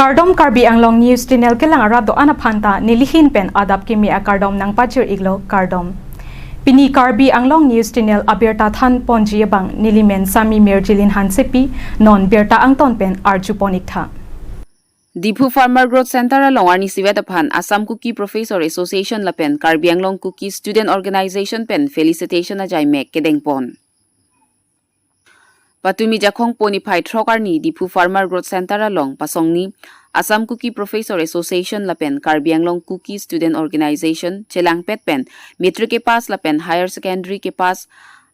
Kardom Karbi Anglong News Channel kelang arado anaphanta nilihin pen adap kimi a kardom nang pachir iglo kardom. Pini Karbi Anglong News Channel abirta than ponji bang nilimen sami merjilin hansepi non berta angton pen arjuponik tha. Dipu Farmer Growth Center along Arni Sivetaphan Assam Cookie Professor Association Lapen Karbi Anglong Cookie Student Organization pen felicitation ajai mek kedengpon. Patumi Jakong Poni Pai Trokarni Dipu Farmer Growth Center along Pasongni Assam Cookie Professor Association Lapen Karbi Anglong Cookie Student Organization Chelang Pet pen Metric ke pas Lapen Higher Secondary ke pas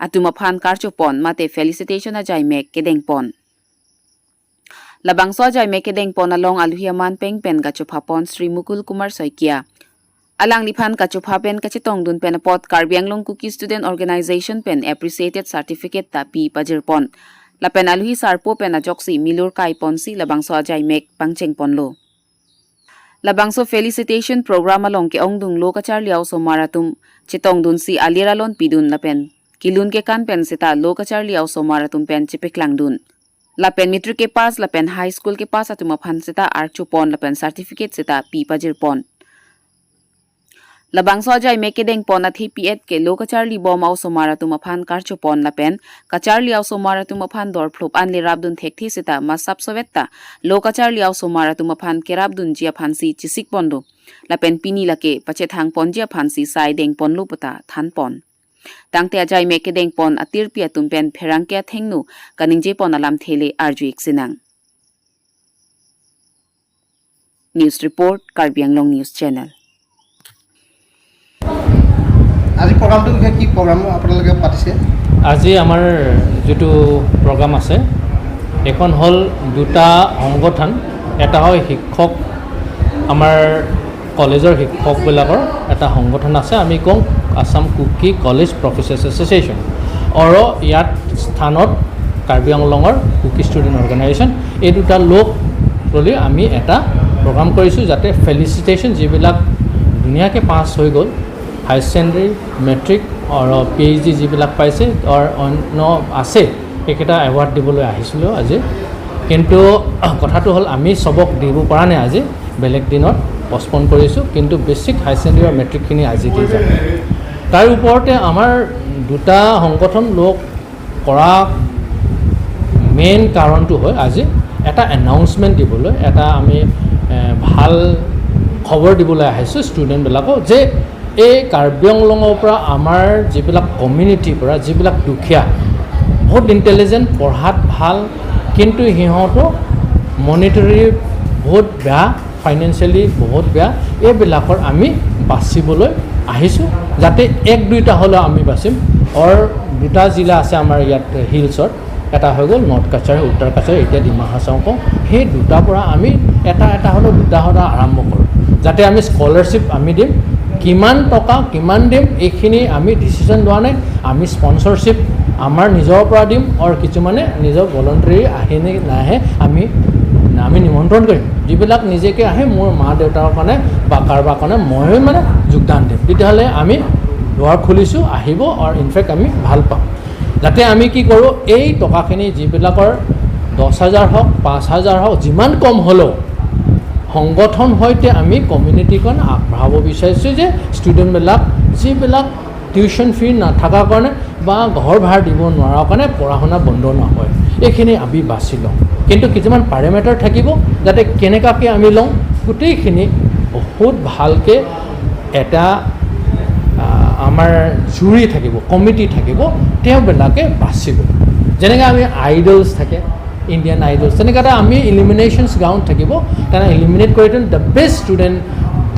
Atumaphan Karchopon mate felicitation ajai mek kedengpon. Labangso ajai mek kedengpon along Aluhiaman Pengpen Gachopapon Sri Mukul Kumar Soikia. Alang liphan kachupapen kachitong dun pen pot Karbi Anglong Cookie Student Organization pen appreciated certificate ta pi pajirpon. Lapen aluhi sarpo pen ajoksi milur kai ponsi labangso ajai mek pangcheng ponlo. Labangso felicitation program along ke ongdung lokachar liao so maratum chitong dun si aliralon pidun lapen kilun ke kan pen sita lokachar liao so maratum pen chipeklang dun. Lapen metric ke pas lapen high school ke pas atumaphan sita archupon lapen certificate sita pi pajirpon. Labangso ajai mekedeng pon at hipiet ke lokachar li bom au somara tumaphan karchopon lapen kachar li au somara tumaphan dor phlop an le rabdun thekthi sita masap sovetta lokachar li au somara tumaphan kerabdun jia phansi chisik pondo lapen pini lake pachethang ponjia phansi sai deng pon lupata than pon tangte ajai mekedeng pon atir pia tumpen pherangke thengnu kaningje pon alam thele arjuik sinang. News report Karbi Anglong News Channel. আজি প্ৰগ্ৰামটো কি programme আপোনালোকে পাতিছে আজি আমাৰ যেটো programme আছে এখন হল দুটা সংগঠন এটা হয় শিক্ষক আমাৰ কলেজৰ শিক্ষকবিলাকৰ এটা সংগঠন আছে আমি কওঁ আসাম কুকি কলেজ প্ৰফেচাৰ্ছ এছ'চিয়েশ্যন আৰু ইয়াত স্থানত কাৰ্বি আংলঙৰ কুকি ষ্টুডেণ্ট অৰ্গেনাইজেশ্যন এই দুটা লোক বুলি আমি এটা প্ৰগ্ৰাম কৰিছোঁ যাতে ফেলিচিটেশ্যন যিবিলাক ধুনীয়াকৈ পাছ হৈ গ'ল হাই সেকেন্ডাৰী মেট্ৰিক আৰু PhD যিবিলাক পাইছে আৰু অন্য আছে এইকেইটা এৱাৰ্ড দিবলৈ আহিছিলোঁ আজি কিন্তু কথাটো হ'ল আমি সবক দিব পৰা নাই আজি বেলেগ দিনত পষ্টপন কৰিছোঁ কিন্তু বেছিক হাই সেকেন্ডাৰী আৰু মেট্ৰিকখিনি আজি দি যাম তাৰ ওপৰতে আমাৰ দুটা সংগঠন লোক কৰা মেইন কাৰণটো হয় আজি এটা এনাউন্সমেণ্ট দিবলৈ এটা আমি ভাল খবৰ দিবলৈ আহিছোঁ ষ্টুডেণ্টবিলাকক যে এই কাৰ্বি আংলঙৰ পৰা আমাৰ যিবিলাক কমিউনিটিৰ পৰা যিবিলাক দুখীয়া বহুত ইণ্টেলিজেণ্ট পঢ়াত ভাল কিন্তু সিহঁতো মনিটৰী বহুত বেয়া ফাইনেন্সিয়েলি বহুত বেয়া এইবিলাকৰ আমি বাচিবলৈ আহিছোঁ যাতে এক দুইটা হ'লেও আমি বাচিম আৰু দুটা জিলা আছে আমাৰ ইয়াত হিলছত এটা হৈ গ'ল নৰ্থ কাছাৰী উত্তৰ কাছাৰী এতিয়া ডিমা হাছাও কওঁ সেই দুটাৰ পৰা আমি এটা হ'লেও দুটা হ'লেও আৰম্ভ কৰোঁ যাতে আমি স্কলাৰশ্বিপ আমি দিম কিমান টকা কিমান দিম এইখিনি আমি ডিচিশ্যন লোৱা নাই আমি স্পন্সৰশ্বিপ আমাৰ নিজৰ পৰা দিম আৰু কিছুমানে নিজৰ ভলণ্টাৰী আহে নে নাহে আমি নিমন্ত্ৰণ কৰিম যিবিলাক নিজেকে আহে মোৰ মা দেউতাৰ কাৰণে বা কাৰোবাৰ কাৰণে মই মানে যোগদান দিম তেতিয়াহ'লে আমি দুৱাৰ খুলিছোঁ আহিব আৰু ইনফেক্ট আমি ভাল পাম যাতে আমি কি কৰোঁ এই টকাখিনি যিবিলাকৰ 10,000 হওক 5,000 হওক যিমান কম হ'লেও সংগঠন সৈতে আমি কমিউনিটিখন আগবঢ়াব বিচাৰিছোঁ যে ষ্টুডেণ্টবিলাক যিবিলাক টিউশ্যন ফি নাথাকাৰ কাৰণে বা ঘৰ ভাড়া দিব নোৱাৰাৰ কাৰণে পঢ়া শুনা বন্ধ নহয় এইখিনি আমি বাছি লওঁ কিন্তু কিছুমান পেৰামিটাৰ থাকিব যাতে কেনেকুৱাকৈ আমি লওঁ গোটেইখিনি বহুত ভালকৈ এটা আমাৰ জুৰি থাকিব কমিটি থাকিব তেওঁবিলাকে বাচিব যেনেকৈ আমি আইডলছ থাকে ইণ্ডিয়ান আইডলছ তেনেকৈ এটা আমি ইলিমিনেশ্যনছ গ্ৰাউণ্ড থাকিব তেনে ইলিমিনেট কৰি দিম the best student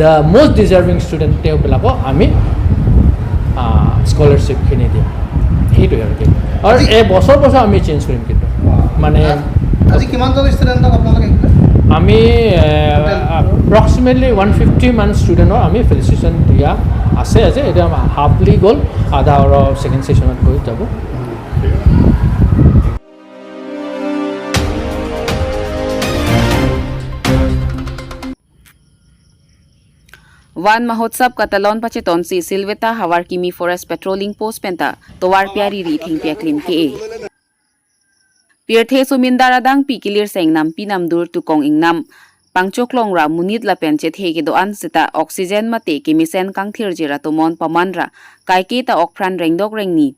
the most deserving student তেওঁবিলাকক আমি স্কলাৰশ্বিপখিনি দিম সেইটোৱে আৰু এই বছৰ আমি চেঞ্জ কৰিম কিন্তু মানে আজি কিমানজন ষ্টুডেণ্টক আপোনালোকে আমি এপ্ৰক্সিমেটলি 150 মান ষ্টুডেণ্টৰ আমি ফেলিচিটেশ্যন দিয়া আছে আজি এতিয়া হাফলি গ'ল আধা আৰু ছেকেণ্ড ছেশ্যনত গৈ যাব वन महोत्सव कतलौन पचेतौन सी सिल्वेता हवार किमी फॉरेस्ट पेट्रोलिंग पोस्ट पेंता तोवार प्यारी री थिंग प्याक्लिम के पिरथे सुमिंदारादांग पी किलिर सेंगनाम पी नाम दूर तुकोंग इंगनाम pangchoklong ra munit la pen che the ke do an sita oxygen mate ke misen kang thir jira to mon paman ra kai ke ta okphran rengdok rengni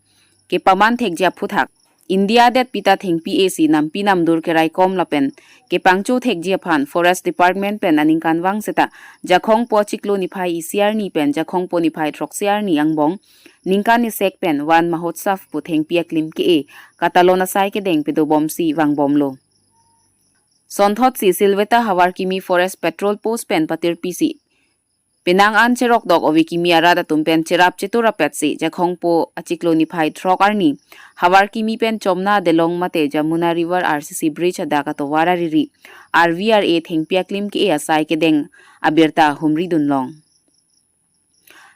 ke paman thek ja phuthak India det pita thing PAC nam pinam dur ke rai kom la pen ke pangcho thek jia phan forest department pen aning kanwang seta jakhong po chiklo ni phai ECR ni pen jakhong po ni phai troxiar ni angbong ningka ni sek pen wan mahotsav pu theng piaklim ke e katalona sai ke deng pedo bom si wang bom lo sonthot si silveta hawar kimi forest patrol post pen patir PC Penang an cherok dog ovi kimi arada tumpen cherap chetura petsi jakhong po achiklo ni phai throk arni hawar kimi pen chomna delong mate Jamuna river RCC bridge adaka to warariri RVRA thengpia klim ki asai ke deng abirta humri dunlong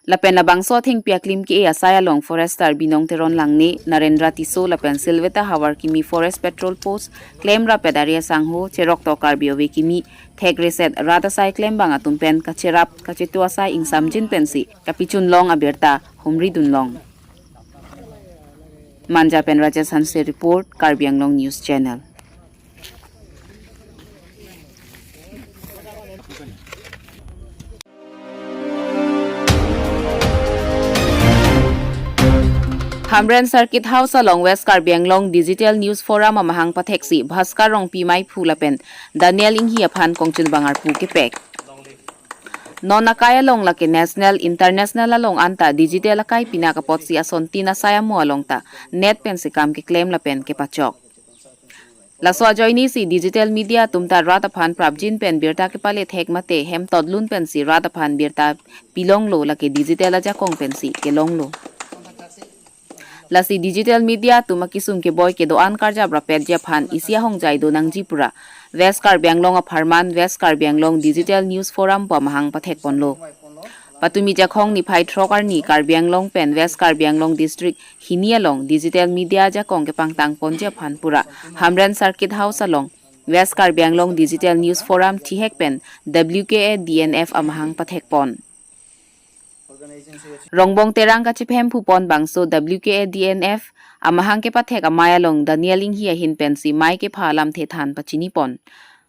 Lapen labang so thengpia klim ki asai along forester binong teron langni Narendra Tiso lapen silveta hawar kimi forest patrol post claim ra pedaria sangho cherok to karbi ovi kimi thek reset rada sai claim bang atumpen ka cherap ka chetua sai ingsamjin pensi kapichun long abirta humri dunlong Manja pen Rajesh Hanse report Karbi Anglong News Channel Hamren Circuit House along West Karbi Anglong Digital News Forum amahang patheksi Bhaskar rong pimai phulapen Daniel Inghi aphan kongchun bangar pu ke pek Nonakaya long laki national international along anta digital akai pinakapot si asonti na saya mo along ta net pen si kam ke claim lapen ke pachok Laswa joini si digital media tumta rataphan prabjin pen birta ke pale thek mate hem todlun pen si rataphan birta pilong lo laki digital aja kong pen si ke long lo Lasi digital media tumakisum ke boy ke doan karja brapet japhan isia hongjai do nangjipura West Karbi Anglong of Harman West Karbi Anglong Digital News Forum pamahang pathek ponlo Patumi jakhong ni phai throkar ni Karbi Anglong pen West Karbi Anglong district hinialong digital media jakong ke pangtang ponja phan pura Hamren Circuit House along West Karbi Anglong Digital News Forum thihek pen WKA DNF amahang pathek pon Rongbong terang ka chiphem phupon bangso WKA DNF amahang ke pathek amaya long Daniel Inghi hin pensi mai ke phalam the than pachini pon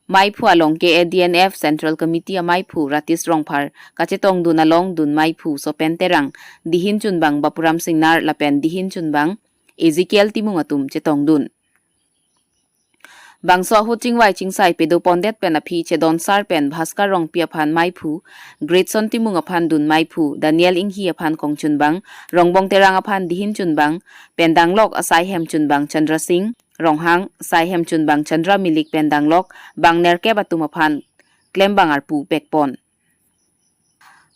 mai phu along ke DNF Central Committee amai phu ratis rongphar kachetong dun along dun mai phu so pen terang dihin chunbang bapuram singnar lapen dihin chunbang Ezekiel timung atum chetong dun Bangso hu chingwai chingsai pedo pondet pen aphi chedon sar pen Bhaskar rong pia phan mai phu Great Son timung aphan dun mai phu Daniel Inghi aphan kongchun bang Rongbong terang aphan dihin chun bang Pendanglok asai hem chun bang Chandra Singh Ronghang asai hem chun bang Chandra Milik Pendanglok bang nerke batum aphan klem bangar pu pekpon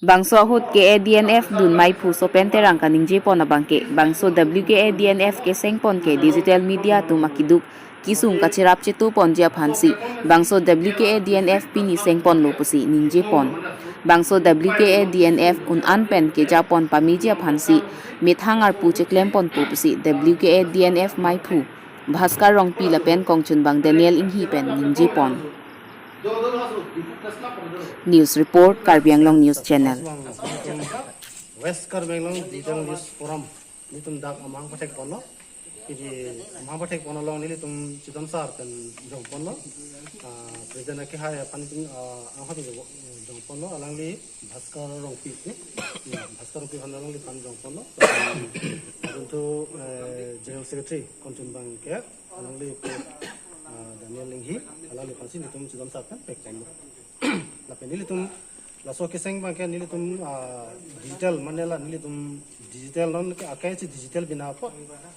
Bangso hut ke DNF dun mai phu so pen terang kaningje pon abangke Bangso WKA DNF ke sengpon ke digital media tumakiduk Kisung kachirap chetu ponjia phansi bangso WKA DNF pini sengpon lopusi ningje pon bangso WKA DNF un anpen ke japon pamijia phansi mithangar pu cheklem pon pupusi WKA DNF mai phu Bhaskar rong pi lapen kongchun bang Daniel Inghi pen ningje pon News report Karbi Anglong News Channel West Karbi Anglong Digital News Forum nitum dak amang pathek ponlo Jadi mahapathek ponolong nili tum chidam sar pen jongponlo president ke hai paniting anghat jongponlo alangli Bhaskar rongpi ni Bhaskar rongpi hanalong li pan jongponlo untuk general secretary konchun bang ke alangli Daniel Inghi alangli pansi nitum chidam sar pen pekponlo lapen nili tum laso ke seng bang ke nili tum digital manela nili tum digital non ke akai si digital bina apa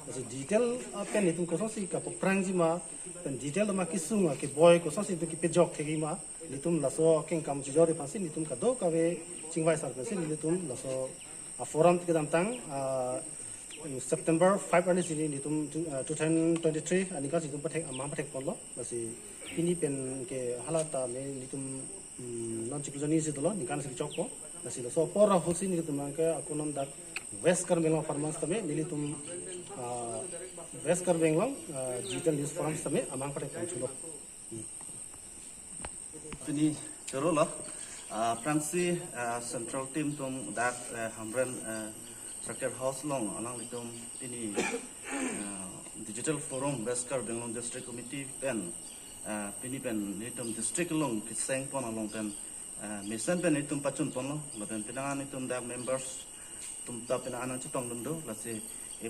so digital apa ni tum koso si ka prangji ma pen digital ma kisunga ke boy koso si ki pejok ke ma ni tum laso ken kam jore pasi ni tum ka do ka we chingwai sar pasi ni tum laso a forum ke damtang September 5 ani sini ni tum 2023 ani ka si tum pathek ama pathek pollo basi ini pen ke halata me ni tum non chikjani si dolo ni kan si chokko basi laso pora hosi ni tum ke akonon dak West Karbi Anglong Farmers tame nili tum West Karbi Anglong Digital News Forum tame amang pathek pangchulo Ini cerola Fransi Central Team tum dak Hamren Circuit House long alang litum ini Digital Forum West Karbi Anglong District Committee pen ปีนี้เป็นนิตุมดิสตริกลงกิเซงปอนลงเป็นมิสันเป็นนิตุมปัจจุบันลงแล้วเป็นพี่น้องนิตุมดักเมมเบอร์สตุมตาพี่น้องนั้นจะต้องดูแล้วสิ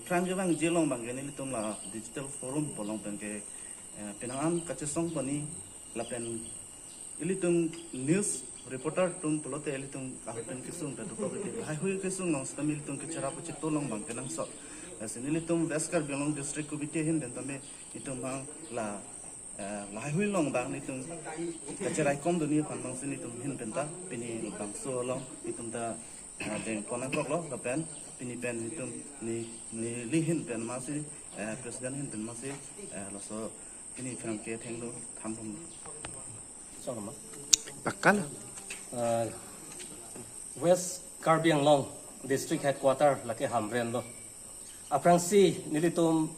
พรามจะบางจีลงบางอย่างนิตุมละดิจิทัลโฟรัมปลงเป็นพี่น้องกัจจสงปนี้แล้วเป็นอิตุมนิวส์รีพอร์เตอร์ตุมปลอดเอลิตุมอาเป็นกิสุงแต่ดูตัวเป็นให้หุยกิสุงน้องสตามิลิตุมกิจราปุจิตโตลงบางกันนั่งสอบสินิลิตุมเวสการ์บิลงดิสตริกกูบิเตหินเดินตามเมนิตุมบางละหลายหุยลงบางนิตุมกิจรายคอมตัวนี้พันบางสินิตุมหินเป็นตาปีนี้บางโซ่ลงนิตุมตาเด่นคนนั้นก็ลงแล้วเป็นปีนี้เป็นนิตุมนี่ลิหินเป็นมาสิประธานหินเป็นมาสิแล้วsoปีนี้ฟังเกตแทงดูทำผม Sama. Bakal. West Karbi Anglong District Headquarter laki Hamren lo. Aprangsi nilitum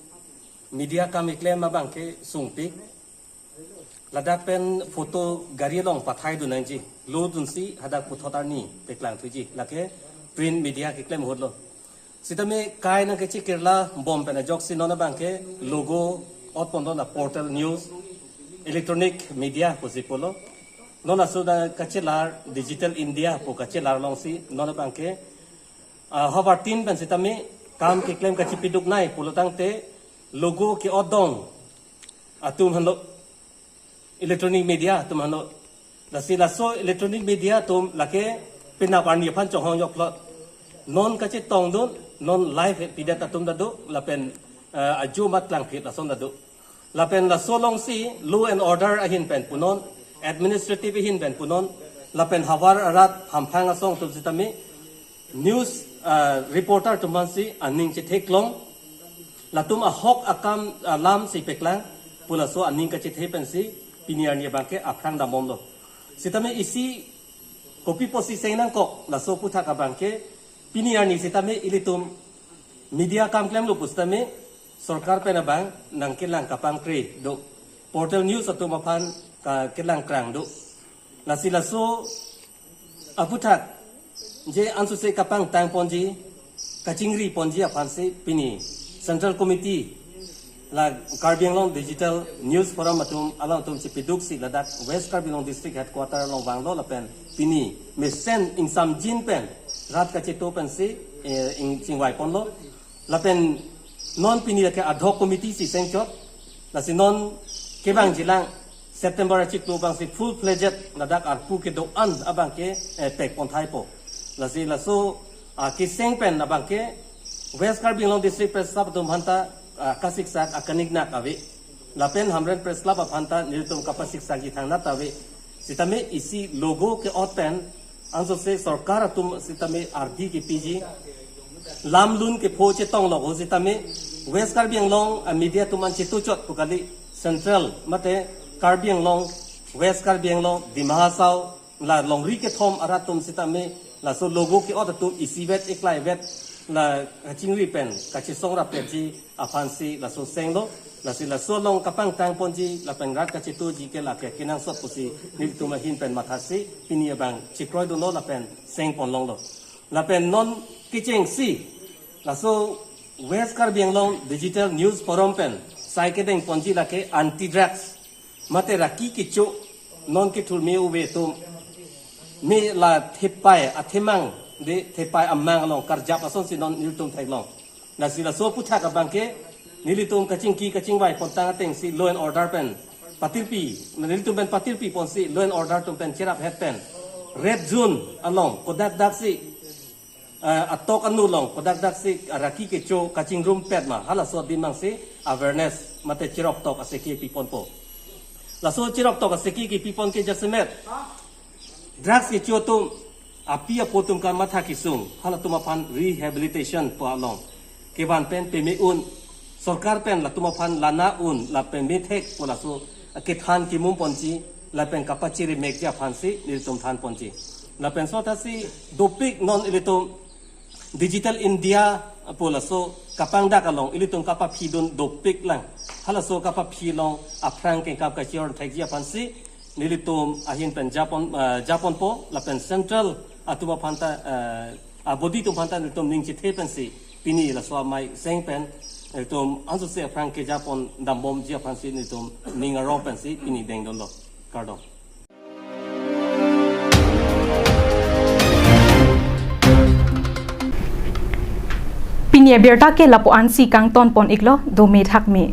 media kami klaim abang ke sungpik. Ladak pen foto gari long pathai du nanji. Lo dunsi hadak puthotar ni peklang tuji laki print media ke klaim hod lo. Sitame kai na ke chikirla bom pen jok sinona bang ke logo ot pondon na portal news electronic media posipolo nona suda kachelar digital india po kachelar long si nona bangke hover tin ban sitame kam ke claim kachipiduk nai pulotang te logo ke odong atum hano electronic media tum hano lasila so electronic media tum lake pinaparni phan chohong yok plot non kache tong don non live pidat atum dadu lapen aju mat lang phit ason dadu lapen la solong si law and order ahin pen punon administrative ahin pen punon lapen hawar arat hamphang asong tu sitami news reporter tuman si aning che theklong latum a hok akam lam si peklang pula so aning ka che the pen si piniar ni bangke aphang da mom lo sitami isi copy posi seinang ko la so putha ka bangke piniar ni sitami ilitum media kam klem lo pustame सरकार पे ना बांग नंकेलांग kapang kre do portal news atau mapan ka kelang krang do lasi laso aputak je ansu se kapang tang ponji kachingri ponji apan se pini central committee la Karbi Anglong digital news forum atum alang tum chipiduk si ladak west Karbi Anglong district headquarter long banglo la pen pini mesen ing sam jin pen rat ka chito pen se ing chingwai ponlo la pen non pini ke ad hoc committee si sengchot la si non ke bang jilang September chik tu bang si full fledged ladak ar pu ke do an abang ke pek pon thai po la si la so ke seng pen abang ke West Karbi Anglong district press club tum hanta kasik sak akanik na kawe la pen hamren press club hanta niltum kapasik sak ji thang na tawe sitame isi logo ke ot pen anso se sarkar tum sitame RD ke PG lam lun ke pho che tong lo ho sitame West Karbi Anglong media tuman che tu chot pukali central mate Karbi Anglong West Karbi Anglong dimahasau la longri ke thom aratum sitame la so logo ke ot tum isi vet eklai vet la chingri pen ka chi song ra pe ji afansi la so seng lo la si la so long kapang tang ponji la pen rat ka chi tu ji ke la ke kinang sot pusi ni tuma hin pen mathasi pini bang chi kroi do no la pen seng pon long lo la pen non kicheng si la so West Karbi Anglong digital news forum pen saikadeng ponji la ke anti drugs mate raki kicho non ki thul me uwe tum me la thepai athemang de thepai amang long karjap ason si non niltum thailong la si la so putha ka bangke nilitum kaching ki kaching bai pontang teng si law and order pen patirpi nilitum pen patirpi pon si law and order tum pen cherap het pen red zone along kodak dak si atok anu long kodak dak si raki ke cho kaching room pet ma hala so din mang si awareness mate chirok tok aseki pipon po la so chirok tok aseki ki pipon ke jasmet drugs ke cho tum apia potum kan matha ki sung hala tuma pan rehabilitation po along ke ban pen pe me un sarkar pen la tuma pan lana un la pen me thek po la so ke than ki mum ponji la pen kapachiri mekja phansi niltum than ponji la pen so ta si dopik non ilitum digital india pola so kapang da kalong ilitung kapa phidun dopik lang hala so kapa philong aprang ke kap ka chior thagia pansi nilitum ahin pen japon po la pen central atuma phanta body tu phanta nilitum ning chi the pensi pini la so mai seng pen Itum anso se Aprang ke Japon dambom jia pansi itum ningaro pansi pini deng don lo kardom. Pinia berta ke lapuan si kang ton pon iglo do me thak me